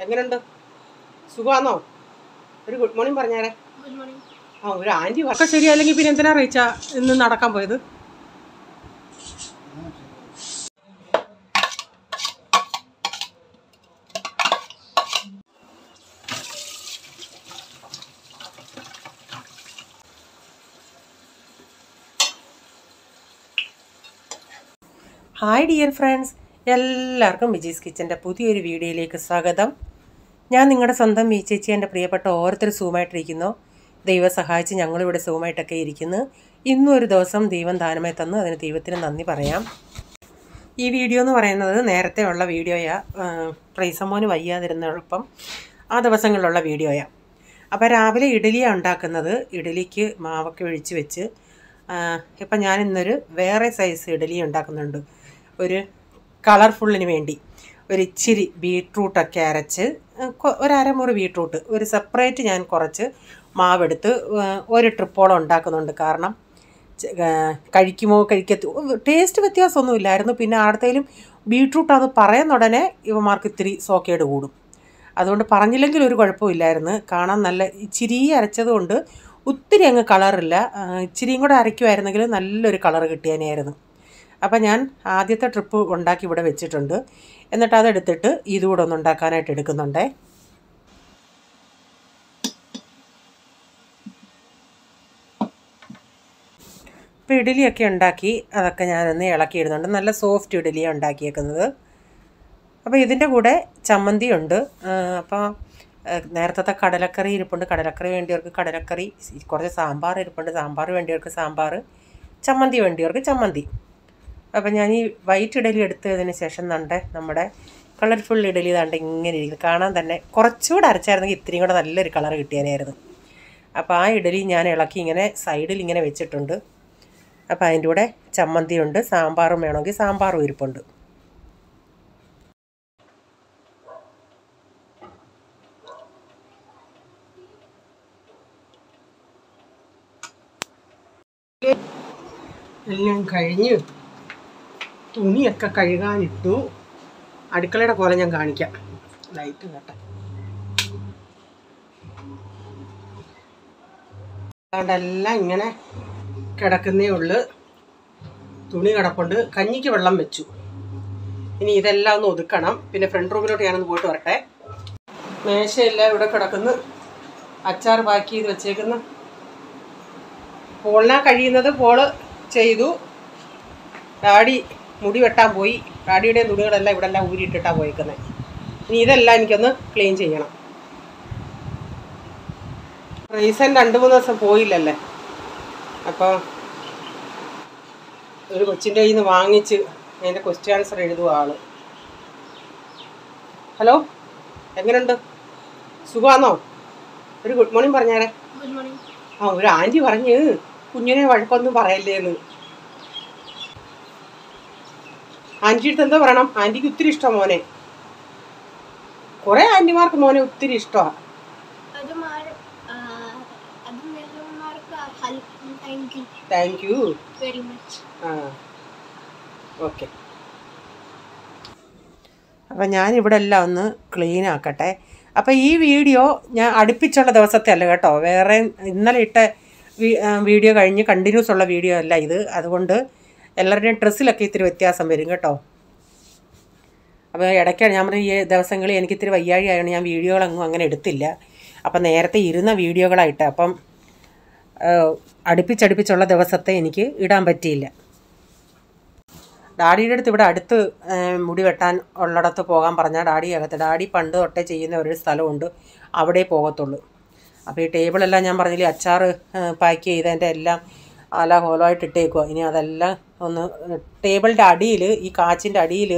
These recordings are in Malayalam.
എങ്ങനെയുണ്ട്? സുഖമാണോ? ഒരു ഗുഡ് മോർണിംഗ് പറഞ്ഞേരെ. ആ, ഒരു ആൻറ്റി ഒക്കെ ശരിയല്ലെങ്കിൽ പിന്നെ എന്തിനാ റീച്ചാ ഇന്ന് നടക്കാൻ പോയത്? ഹായ് ഡിയർ ഫ്രണ്ട്സ്, എല്ലാവർക്കും വിജീസ് കിച്ചൻ്റെ പുതിയൊരു വീഡിയോയിലേക്ക് സ്വാഗതം. ഞാൻ നിങ്ങളുടെ സ്വന്തം വി ചേച്ചി. എൻ്റെ പ്രിയപ്പെട്ട ഓരോരുത്തർ സുഖമായിട്ടിരിക്കുന്നു. ദൈവം സഹായിച്ച് ഞങ്ങളിവിടെ സുഖമായിട്ടൊക്കെ ഇരിക്കുന്നു. ഇന്നും ഒരു ദിവസം ദൈവം ദാനമായി തന്നു, അതിന് ദൈവത്തിന് നന്ദി പറയാം. ഈ വീഡിയോ എന്ന് പറയുന്നത് നേരത്തെ ഉള്ള വീഡിയോയാണ്. പ്രൈസമോന് വയ്യാതിരുന്നപ്പം ആ ദിവസങ്ങളിലുള്ള വീഡിയോയാണ്. അപ്പോൾ രാവിലെ ഇഡ്ഡലിയാണ് ഉണ്ടാക്കുന്നത്. ഇഡ്ഡലിക്ക് മാവൊക്കെ ഒഴിച്ച് വെച്ച് ഇപ്പം ഞാൻ ഇന്നൊരു വേറെ സൈസ് ഇഡ്ഡലി ഉണ്ടാക്കുന്നുണ്ട്. ഒരു കളർഫുള്ളിന് വേണ്ടി ഒരു ഇച്ചിരി ബീട്രൂട്ടൊക്കെ അരച്ച് ഒരു അരമുറി ബീട്രൂട്ട് ഒരു സെപ്പറേറ്റ് ഞാൻ കുറച്ച് മാവെടുത്ത് ഒരു ട്രിപ്പോളം ഉണ്ടാക്കുന്നുണ്ട്. കാരണം കഴിക്കുമോ ടേസ്റ്റ് വ്യത്യാസമൊന്നുമില്ലായിരുന്നു. പിന്നെ ആടത്തേലും ബീട്രൂട്ട് അത് പറയുന്ന ഉടനെ ഇവന്മാർക്ക് ഇത്തിരി സോക്കേട് കൂടും. അതുകൊണ്ട് പറഞ്ഞില്ലെങ്കിൽ ഒരു കുഴപ്പമില്ലായിരുന്നു. കാണാൻ നല്ല ഇച്ചിരി അരച്ചതുകൊണ്ട് ഒത്തിരി അങ്ങ് കളറില്ല. ഇച്ചിരിയും കൂടെ അരയ്ക്കുമായിരുന്നെങ്കിൽ നല്ലൊരു കളർ കിട്ടിയാനായിരുന്നു. അപ്പം ഞാൻ ആദ്യത്തെ ട്രിപ്പ് ഉണ്ടാക്കി ഇവിടെ വെച്ചിട്ടുണ്ട്. എന്നിട്ട് അതെടുത്തിട്ട് ഇതുകൂടെ ഒന്ന് ഉണ്ടാക്കാനായിട്ട് എടുക്കുന്നുണ്ടേ. ഇപ്പോൾ ഇഡ്ഡലിയൊക്കെ ഉണ്ടാക്കി അതൊക്കെ ഞാനൊന്ന് ഇളക്കിയിടുന്നുണ്ട്. നല്ല സോഫ്റ്റ് ഇഡ്ഡലിയാണ് ഉണ്ടാക്കിയേക്കുന്നത്. അപ്പോൾ ഇതിൻ്റെ കൂടെ ചമ്മന്തി ഉണ്ട്. അപ്പോൾ നേരത്തെ കടലക്കറി ഇരിപ്പുണ്ട്. കടലക്കറി വേണ്ടിയവർക്ക് കടലക്കറി, കുറച്ച് സാമ്പാർ ഇരിപ്പുണ്ട്. സാമ്പാർ വേണ്ടിയവർക്ക് സാമ്പാർ, ചമ്മന്തി വേണ്ടിയവർക്ക് ചമ്മന്തി. അപ്പം ഞാൻ ഈ വൈറ്റ് ഇഡലി എടുത്തതിന് ശേഷം നമ്മുടെ കളർഫുൾ ഇഡലി ദാണ്ട് ഇങ്ങനെ ഇരിക്കും. കാണാൻ തന്നെ കുറച്ചുകൂടെ അരച്ചായിരുന്നെങ്കിൽ ഇത്രയും കൂടെ നല്ലൊരു കളർ കിട്ടിയാനായിരുന്നു. അപ്പോൾ ആ ഇഡലി ഞാൻ ഇളക്കി ഇങ്ങനെ സൈഡിൽ ഇങ്ങനെ വെച്ചിട്ടുണ്ട്. അപ്പോൾ അതിൻ്റെ കൂടെ ചമ്മന്തിയുണ്ട്. സാമ്പാറും വേണമെങ്കിൽ സാമ്പാറും ഇരിപ്പുണ്ട്. എല്ലാം കഴിഞ്ഞ് തുണിയൊക്കെ കഴുകാനിട്ടു. അടുക്കളയുടെ പോലെ ഞാൻ കാണിക്കാം. ലൈറ്റ് കേട്ടെ. അതുകൊണ്ടെല്ലാം ഇങ്ങനെ കിടക്കുന്നേ ഉള്ളു. തുണി കിടപ്പുണ്ട്. കഞ്ഞിക്ക് വെള്ളം വെച്ചു. ഇനി ഇതെല്ലാം ഒന്ന് ഒതുക്കണം. പിന്നെ ഫ്രണ്ട് റൂമിലോട്ട് ഞാനൊന്ന് പോയിട്ട് വരട്ടെ. മേശയെല്ലാം ഇവിടെ കിടക്കുന്നു. അച്ചാർ പാക്ക് ചെയ്ത് വെച്ചേക്കുന്നു. പോളിനാ കഴിയുന്നത് പോള് ചെയ്തു. ഡാഡി മുടി വെട്ടാൻ പോയി. ഡാഡിയുടെ തുണികളെല്ലാം ഇവിടെ എല്ലാം ഊരിയിട്ടിട്ടാണ് പോയേക്കുന്നത്. ഇനി ഇതെല്ലാം എനിക്കൊന്ന് ക്ലീൻ ചെയ്യണം. റീസെൻ്റ് 2-3 ദിവസം പോയില്ലല്ലേ. അപ്പോൾ ഒരു കൊച്ചിൻ്റെ കയ്യിൽ നിന്ന് വാങ്ങിച്ച് അതിൻ്റെ ക്വസ്റ്റ്യൻ ആൻസർ എഴുതുക ആള്. ഹലോ, എങ്ങനെയുണ്ട്? സുഖമാണോ? ഒരു ഗുഡ് മോർണിംഗ് പറഞ്ഞേരെ. ആ, ഒരു ആൻറ്റി പറഞ്ഞ് കുഞ്ഞിനെ വഴക്കൊന്നും പറയല്ലേന്ന്. ആൻറ്റി അടുത്ത് എന്തോ പറയണം? ആൻറ്റിക്ക് ഒത്തിരി ഇഷ്ടമാണ് മോനെ. കുറേ ആൻറ്റിമാർക്ക് മോനെ ഒത്തിരി ഇഷ്ടമാണ്. Thank you very much. ആ, ഓക്കെ. അപ്പം ഞാനിവിടെ എല്ലാം ഒന്ന് ക്ലീൻ ആക്കട്ടെ. അപ്പോൾ ഈ വീഡിയോ ഞാൻ അടുപ്പിച്ചുള്ള ദിവസത്തെ അല്ല കേട്ടോ. വേറെ ഇന്നലെ ഇട്ട വീഡിയോ കഴിഞ്ഞ് കണ്ടിന്യൂസ് ഉള്ള വീഡിയോ അല്ല ഇത്. അതുകൊണ്ട് എല്ലാവരുടെയും ഡ്രസ്സിലൊക്കെ ഇത്തിരി വ്യത്യാസം വരും കേട്ടോ. അപ്പോൾ ഇടയ്ക്കാണ് ഞാൻ പറഞ്ഞ ഈ ദിവസങ്ങളിൽ എനിക്ക് ഇത്തിരി വയ്യാഴി ആയതുകൊണ്ട് ഞാൻ വീഡിയോകളൊന്നും അങ്ങനെ എടുത്തില്ല. അപ്പം നേരത്തെ ഇരുന്ന വീഡിയോകളായിട്ട് അപ്പം അടുപ്പിച്ചടുപ്പിച്ചുള്ള ദിവസത്തെ എനിക്ക് ഇടാൻ പറ്റിയില്ല. ഡാഡിയുടെ അടുത്ത് ഇവിടെ അടുത്ത് മുടി വെട്ടാൻ ഉള്ളിടത്ത് പോകാൻ പറഞ്ഞാൽ ഡാഡി പണ്ട് തൊട്ടേ ചെയ്യുന്ന ഒരു സ്ഥലമുണ്ട്, അവിടെ പോകത്തുള്ളൂ. അപ്പോൾ ഈ ടേബിളെല്ലാം ഞാൻ പറഞ്ഞില്ലേ അച്ചാർ പാക്ക് ചെയ്തതിൻ്റെ എല്ലാം അല ഹോളായിട്ട് ഇട്ടേക്കുക. ഇനി അതെല്ലാം ഒന്ന് ടേബിളിൻ്റെ അടിയിൽ, ഈ കാച്ചിൻ്റെ അടിയിൽ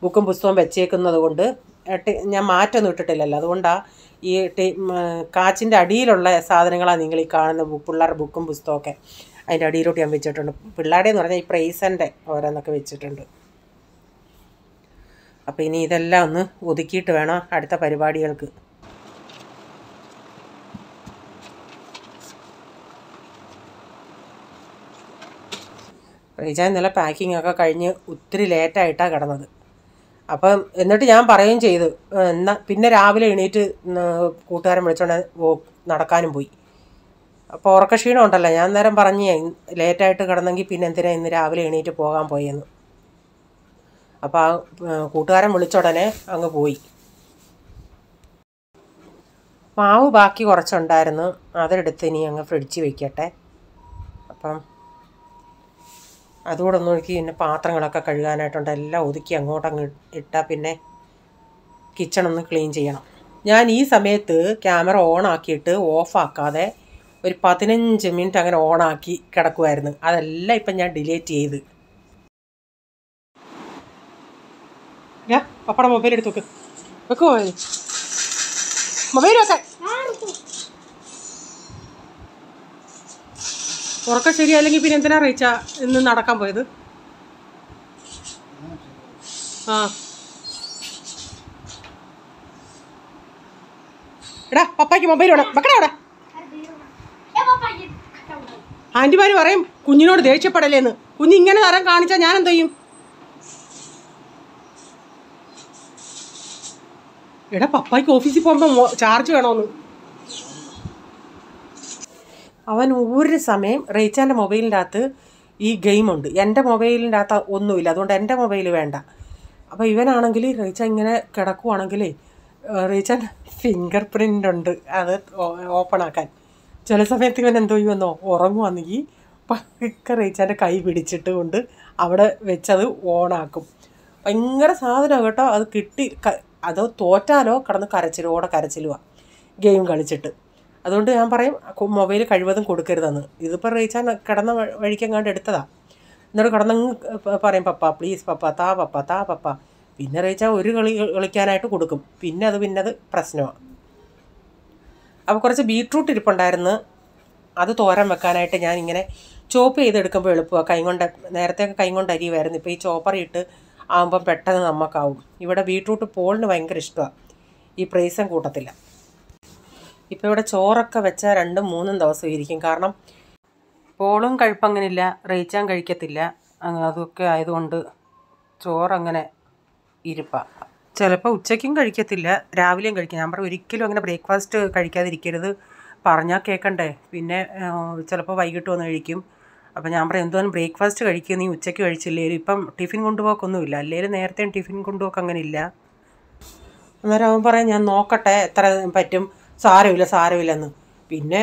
ബുക്കും പുസ്തകവും വെച്ചേക്കുന്നത് കൊണ്ട് ഞാൻ മാറ്റൊന്നും ഇട്ടിട്ടില്ലല്ലോ. അതുകൊണ്ടാണ് ഈ കാച്ചിൻ്റെ അടിയിലുള്ള സാധനങ്ങളാണ് നിങ്ങൾ ഈ കാണുന്ന പിള്ളേരുടെ ബുക്കും പുസ്തകമൊക്കെ അതിൻ്റെ അടിയിലോട്ട് ഞാൻ വെച്ചിട്ടുണ്ട്. പിള്ളേരുടെ എന്ന് പറഞ്ഞാൽ ഈ പ്രൈസൻ്റെ ഓരോന്നൊക്കെ വെച്ചിട്ടുണ്ട്. അപ്പോൾ ഇനി ഇതെല്ലാം ഒന്ന് ഒതുക്കിയിട്ട് വേണം അടുത്ത പരിപാടികൾക്ക്. റീജ ഇന്നലെ പാക്കിംഗ് ഒക്കെ കഴിഞ്ഞ് ഒത്തിരി ലേറ്റായിട്ടാണ് കിടന്നത്. അപ്പം എന്നിട്ട് ഞാൻ പറയുകയും ചെയ്തു, എന്നാൽ പിന്നെ രാവിലെ എണീറ്റ് കൂട്ടുകാരൻ വിളിച്ചോണ്ട് നടക്കാനും പോയി. അപ്പോൾ ഉറക്കക്ഷീണം ഉണ്ടല്ലോ, ഞാൻ നേരം പറഞ്ഞേ ലേറ്റായിട്ട് കിടന്നെങ്കിൽ പിന്നെ എന്തിനാ ഇന്ന് രാവിലെ എണീറ്റ് പോകാൻ പോയെന്ന്. അപ്പോൾ ആ കൂട്ടുകാരൻ വിളിച്ചുടനെ അങ്ങ് പോയി. മാവ് ബാക്കി കുറച്ചുണ്ടായിരുന്നു, അതെടുത്ത് ഇനി അങ്ങ് ഫ്രിഡ്ജിൽ വയ്ക്കട്ടെ. അപ്പം അതുകൂടെ ഒന്ന് ഒഴുക്കി പിന്നെ പാത്രങ്ങളൊക്കെ കഴുകാനായിട്ടുണ്ട്, എല്ലാം ഒതുക്കി അങ്ങോട്ടങ്ങ് ഇട്ടാൽ പിന്നെ കിച്ചണൊന്ന് ക്ലീൻ ചെയ്യണം. ഞാൻ ഈ സമയത്ത് ക്യാമറ ഓണാക്കിയിട്ട് ഓഫാക്കാതെ ഒരു 15 മിനിറ്റ് അങ്ങനെ ഓണാക്കി കിടക്കുമായിരുന്നു. അതെല്ലാം ഇപ്പം ഞാൻ ഡിലീറ്റ് ചെയ്ത്. പപ്പയുടെ മൊബൈൽ എടുത്ത് വെക്ക്, വെക്കുമോ മൊബൈൽ വെക്കാൻ? ഉറക്കം ശരിയല്ലെങ്കിൽ പിന്നെ എന്തിനാ റീച്ചാ ഇന്ന് നടക്കാൻ പോയത്? ആ എടാ, പപ്പായ്ക്ക് മൊബൈൽ വേണം, വെക്കടാ അവിടെ. ആൻറ്റിമാർ പറയും കുഞ്ഞിനോട് ദേഷ്യപ്പെടലേന്ന്. കുഞ്ഞിങ്ങനെ തരം കാണിച്ചാൽ ഞാൻ എന്ത് ചെയ്യും? എടാ, പപ്പായ്ക്ക് ഓഫീസിൽ പോകുമ്പോൾ ചാർജ് വേണമെന്ന്. അവൻ ഒരു സമയം റീച്ചാൻ്റെ മൊബൈലിൻ്റെ അകത്ത് ഈ ഗെയിമുണ്ട്, എൻ്റെ മൊബൈലിൻ്റെ അകത്ത് ഒന്നുമില്ല, അതുകൊണ്ട് എൻ്റെ മൊബൈൽ വേണ്ട. അപ്പോൾ ഇവനാണെങ്കിൽ റീച്ച ഇങ്ങനെ കിടക്കുവാണെങ്കിൽ റീച്ചാൻ ഫിംഗർ പ്രിൻ്റ് ഉണ്ട്, അത് ഓപ്പൺ ആക്കാൻ. ചില സമയത്ത് ഇവൻ എന്തോ ചെയ്യുമെന്നോ, ഉറങ്ങുവാണെങ്കിൽ പതുക്കെ റീച്ചാൻ്റെ കൈ പിടിച്ചിട്ട് കൊണ്ട് അവിടെ വെച്ചത് ഓണാക്കും. ഭയങ്കര സാധനമാണ് കേട്ടോ. അത് കിട്ടി അത് തോറ്റാലോ കിടന്ന് കരച്ചിലുമാണ് ഗെയിം കളിച്ചിട്ട്. അതുകൊണ്ട് ഞാൻ പറയും മൊബൈൽ കഴിവതും കൊടുക്കരുതെന്ന്. ഇതിപ്പോൾ റീച്ചാൻ കിടന്ന വഴിക്കെങ്ങാണ്ട് എടുത്തതാണ്. എന്നിട്ട് കിടന്നങ്ങ് പറയും പപ്പ പ്ലീസ് പപ്പ താ പപ്പ താ പപ്പ. പിന്നെ റീച്ചാൻ ഒരു കളിക്കാനായിട്ട് കൊടുക്കും, പിന്നെ അത് പ്രശ്നമാണ്. അപ്പോൾ കുറച്ച് ബീട്രൂട്ട് ഇരിപ്പുണ്ടായിരുന്നു, അത് തോരൻ വെക്കാനായിട്ട് ഞാനിങ്ങനെ ചോപ്പ് ചെയ്തെടുക്കുമ്പോൾ എളുപ്പമാണ്. നേരത്തെയൊക്കെ കൈ കൊണ്ട് അരിയുമായിരുന്നു, ഇപ്പോൾ ഈ ചോപ്പറിയിട്ട് ആകുമ്പം പെട്ടെന്ന് നമുക്കാവും. ഇവിടെ ബീട്രൂട്ട് പോളിന് ഭയങ്കര ഇഷ്ടമാണ്, ഈ പ്രൈസം കൂട്ടത്തില്ല. ഇപ്പോൾ ഇവിടെ ചോറൊക്കെ വെച്ചാൽ 2-3 ദിവസം ഇരിക്കും, കാരണം പോളും കഴിപ്പങ്ങനില്ല, റീച്ചാൻ കഴിക്കത്തില്ല. അതൊക്കെ ആയതുകൊണ്ട് ചോറങ്ങനെ ഇരിപ്പാണ്. ചിലപ്പോൾ ഉച്ചയ്ക്കും കഴിക്കത്തില്ല, രാവിലെയും കഴിക്കും. ഞാൻ പറയും ഒരിക്കലും അങ്ങനെ ബ്രേക്ക്ഫാസ്റ്റ് കഴിക്കാതിരിക്കരുത്, പറഞ്ഞാൽ കേൾക്കണ്ടേ. പിന്നെ ചിലപ്പോൾ വൈകിട്ട് വന്ന് കഴിക്കും. അപ്പോൾ ഞാൻ പറയും എന്തോന്നും ബ്രേക്ക്ഫാസ്റ്റ് കഴിക്കുക, നീ ഉച്ചയ്ക്ക് കഴിച്ചില്ലേലും. ഇപ്പം ടിഫിൻ കൊണ്ടുപോക്കൊന്നുമില്ല, അല്ലെങ്കിൽ നേരത്തെയും ടിഫിൻ കൊണ്ടുപോക്ക് അങ്ങനെ ഇല്ല. അന്നേരം അവൻ പറയാം ഞാൻ നോക്കട്ടെ എത്ര പറ്റും, സാരമില്ലെന്ന്. പിന്നെ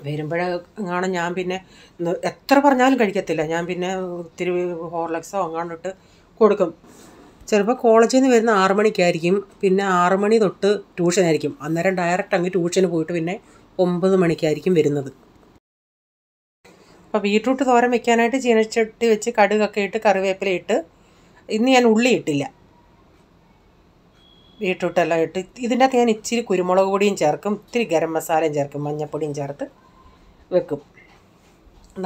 വരുമ്പോഴെങ്ങാനും ഞാൻ പിന്നെ എത്ര പറഞ്ഞാലും കഴിക്കത്തില്ല. ഞാൻ പിന്നെ ഇത്തിരി ഹോർലിക്സോ അങ്ങാണ്ടിട്ട് കൊടുക്കും. ചിലപ്പോൾ കോളേജിൽ നിന്ന് വരുന്ന 6 മണിക്കായിരിക്കും, പിന്നെ 6 മണി തൊട്ട് ട്യൂഷനായിരിക്കും. അന്നേരം ഡയറക്റ്റ് അങ്ങ് ട്യൂഷന് പോയിട്ട് പിന്നെ 9 മണിക്കായിരിക്കും വരുന്നത്. അപ്പോൾ ബീട്രൂട്ട് തോരൻ വെക്കാനായിട്ട് ചീനച്ചട്ടി വെച്ച് കടുകൊക്കെ ഇട്ട് കറിവേപ്പില ഇട്ട്, ഇന്ന് ഞാൻ ഉള്ളി ഇട്ടില്ല, ബീട്രൂട്ടെല്ലാം ഇട്ട് ഇതിൻ്റെ അകത്ത് ഞാൻ ഇച്ചിരി കുരുമുളക് പൊടിയും ചേർക്കും, ഇത്തിരി ഗരം മസാലയും ചേർക്കും, മഞ്ഞൾപ്പൊടിയും ചേർത്ത് വെക്കും.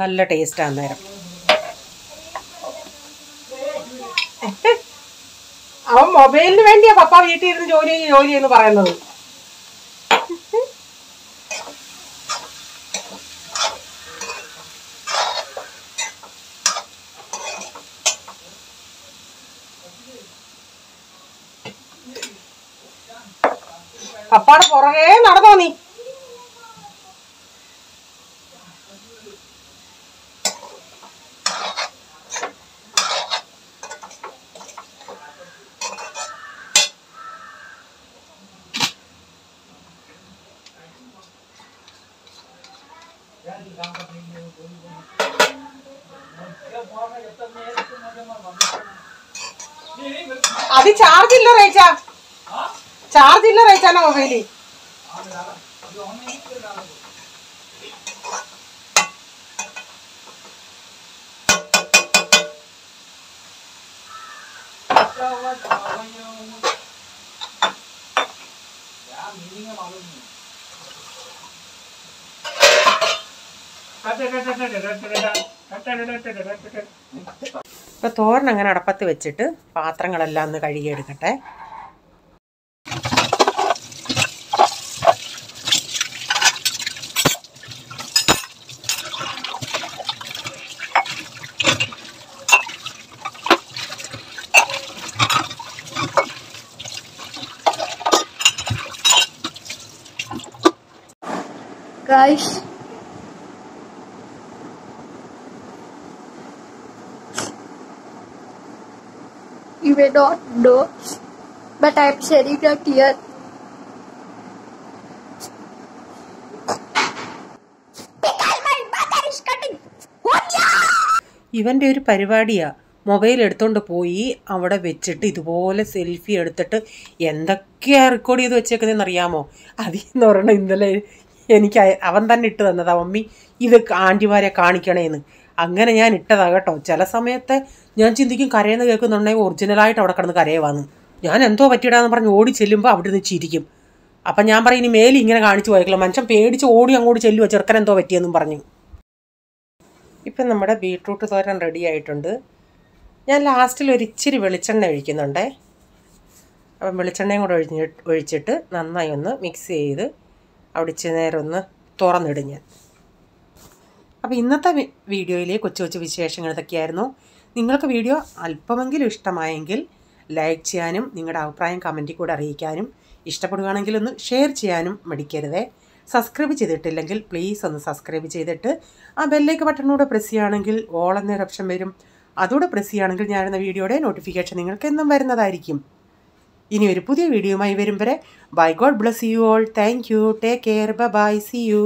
നല്ല ടേസ്റ്റാണ് അന്നേരം. അവൻ മൊബൈലിന് വേണ്ടിയാ പപ്പ വീട്ടിൽ ഇരുന്ന് ജോലി എന്ന് പറയുന്നത്. പപ്പാടെ പുറകെ നടന്നോ നീ? അത് ചാർജില്ല റേച്ചാ മൊബൈല്. ഇപ്പോൾ തോരൻ അങ്ങനെ അടപ്പത്ത് വെച്ചിട്ട് പാത്രങ്ങളെല്ലാം ഒന്ന് കഴുകിയെടുക്കട്ടെ. guys. You may not know, but I'm shedding a tear. Because my mother is cutting. ഇവൻ്റെ ഒരു പരിപാടിയാണ്. മൊബൈൽ എടുത്തുകൊണ്ട് പോയി അവിടെ വെച്ചിട്ട് ഇതുപോലെ സെൽഫി എടുത്തിട്ട് എന്തൊക്കെയാണ് റെക്കോർഡ് ചെയ്ത് വെച്ചേക്കുന്നതെന്ന് അറിയാമോ? അതിന്ന് പറഞ്ഞാൽ ഇന്നലെ എനിക്ക് അവൻ തന്നെ ഇട്ട് തന്നതാ, മമ്മി ഇത് ആൻറ്റിമാരെ കാണിക്കണേന്ന്. അങ്ങനെ ഞാൻ ഇട്ടതാ കേട്ടോ. ചില സമയത്ത് ഞാൻ ചിന്തിക്കും കരയെന്ന് കേൾക്കുന്നുണ്ടെങ്കിൽ ഒറിജിനലായിട്ട് അവിടെ കിടന്ന് കരയുവാന്ന്. ഞാൻ എന്തോ പറ്റിയിടാന്ന് പറഞ്ഞ് ഓടി ചെല്ലുമ്പോൾ അവിടെ നിന്ന് ചിരിക്കും. അപ്പം ഞാൻ പറയും ഇനി മേലി ഇങ്ങനെ കാണിച്ചു പോയേക്കില്ല. മനുഷ്യൻ പേടിച്ച് ഓടി അങ്ങോട്ട് ചെല്ലുവോ ചെറുക്കൻ എന്തോ പറ്റിയെന്നും പറഞ്ഞു. ഇപ്പം നമ്മുടെ ബീട്രൂട്ട് തോരൻ റെഡി ആയിട്ടുണ്ട്. ഞാൻ ലാസ്റ്റിൽ ഒരു ഇച്ചിരി വെളിച്ചെണ്ണ ഒഴിക്കുന്നുണ്ടേ. അപ്പം വെളിച്ചെണ്ണയും കൂടെ ഒഴിച്ചിട്ട് നന്നായി ഒന്ന് മിക്സ് ചെയ്ത് അവിടെ ഇച്ചിരി നേരം ഒന്ന് തുറന്നിടും ഞാൻ. അപ്പോൾ ഇന്നത്തെ വീഡിയോയിലെ കൊച്ചു കൊച്ചു വിശേഷങ്ങൾ ഇതൊക്കെയായിരുന്നു. നിങ്ങൾക്ക് വീഡിയോ അല്പമെങ്കിലും ഇഷ്ടമായെങ്കിൽ ലൈക്ക് ചെയ്യാനും നിങ്ങളുടെ അഭിപ്രായം കമൻറ്റിൽ കൂടെ അറിയിക്കാനും, ഇഷ്ടപ്പെടുകയാണെങ്കിൽ ഒന്ന് ഷെയർ ചെയ്യാനും മടിക്കരുതേ. സബ്സ്ക്രൈബ് ചെയ്തിട്ടില്ലെങ്കിൽ പ്ലീസ് ഒന്ന് സബ്സ്ക്രൈബ് ചെയ്തിട്ട് ആ ബെല്ലേക്ക് ബട്ടണിലൂടെ പ്രസ് ചെയ്യുകയാണെങ്കിൽ ഓൾ എന്നൊരു ഓപ്ഷൻ വരും. അതോടെ പ്രസ് ചെയ്യുകയാണെങ്കിൽ ഞാനെന്ന വീഡിയോയുടെ നോട്ടിഫിക്കേഷൻ നിങ്ങൾക്ക് എന്നും വരുന്നതായിരിക്കും. ഇനി ഒരു പുതിയ വീഡിയോയുമായി വരും വരെ bye. God bless you all. Thank you. Take care. Bye. See U.